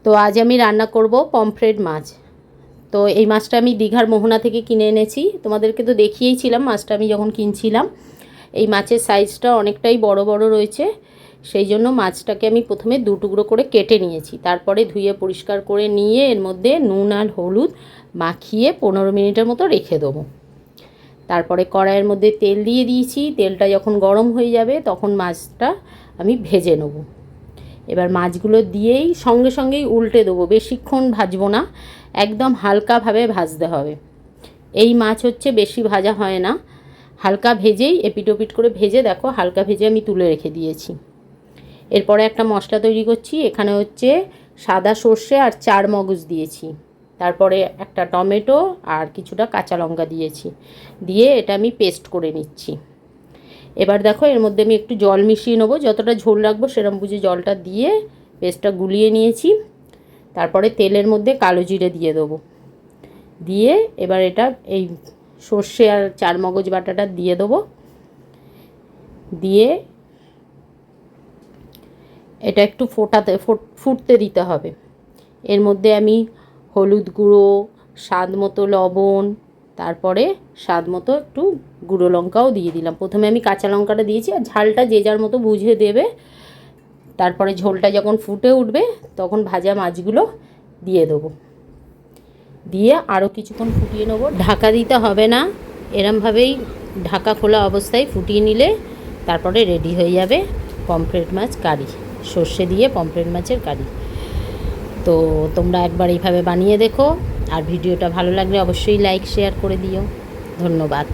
তো আজ আমি রান্না করব পমফ্রেট মাছ। তো এই মাছটা আমি দীঘার মোহনা থেকে কিনে এনেছি, তোমাদেরকে তো দেখিয়েইছিলাম মাছটা আমি যখন কিনছিলাম। এই মাছের সাইজটা অনেকটাই বড় বড় রয়েছে, সেই জন্য মাছটাকে আমি প্রথমে দু টুকরো করে কেটে নিয়েছি, তারপরে ধুয়ে পরিষ্কার করে নিয়ে এর মধ্যে নুন আর হলুদ মাখিয়ে 15 মিনিটের মতো রেখে দেবো। তারপরে কড়াইয়ের মধ্যে তেল দিয়ে দিয়েছি, তেলটা যখন গরম হয়ে যাবে তখন মাছটা আমি ভেজে নেব। এবার মাছগুলো দিয়েই সঙ্গে সঙ্গেই উল্টে দেবো, বেশিক্ষণ ভাজবো না, একদম হালকাভাবে ভাজতে হবে। এই মাছ হচ্ছে বেশি ভাজা হয় না, হালকা ভেজেই এপিট ওপিট করে ভেজে দেখো হালকা ভেজে আমি তুলে রেখে দিয়েছি। এরপরে একটা মশলা তৈরি করছি, এখানে হচ্ছে সাদা সর্ষে আর 4 মগজ দিয়েছি, তারপরে একটা টমেটো আর কিছুটা কাঁচা লঙ্কা দিয়েছি, দিয়ে এটা আমি পেস্ট করে নিচ্ছি। এবার দেখো এর মধ্যে আমি একটু জল মিশিয়ে নেবো, যতটা ঝোল রাখবো সেরকম বুঝে জলটা দিয়ে পেস্টটা গুলিয়ে নিয়েছি। তারপরে তেলের মধ্যে কালো জিরে দিয়ে দেবো, দিয়ে এবার এটা এই সর্ষে আর 4 মগজ বাটাটা দিয়ে দেবো, দিয়ে এটা একটু ফুটতে দিতে হবে। এর মধ্যে আমি হলুদ গুঁড়ো, স্বাদ মতো লবণ, তারপরে স্বাদ মতো একটু গুঁড়ো লঙ্কাও দিয়ে দিলাম। প্রথমে আমি কাঁচা লঙ্কাটা দিয়েছি, আর ঝালটা যে যার মতো বুঝে দেবে। তারপরে ঝোলটা যখন ফুটে উঠবে তখন ভাজা মাছগুলো দিয়ে দেবো, দিয়ে আরও কিছুক্ষণ ফুটিয়ে নেবো। ঢাকা দিতে হবে না, এরমভাবেই ঢাকা খোলা অবস্থায় ফুটিয়ে নিলে তারপরে রেডি হয়ে যাবে পমফ্রেট মাছ কারি, সর্ষে দিয়ে পমফ্রেট মাছের কারি। তো তোমরা একবার এইভাবে বানিয়ে দেখো, আর ভিডিওটা ভালো লাগলে অবশ্যই লাইক শেয়ার করে দিও। ধন্যবাদ।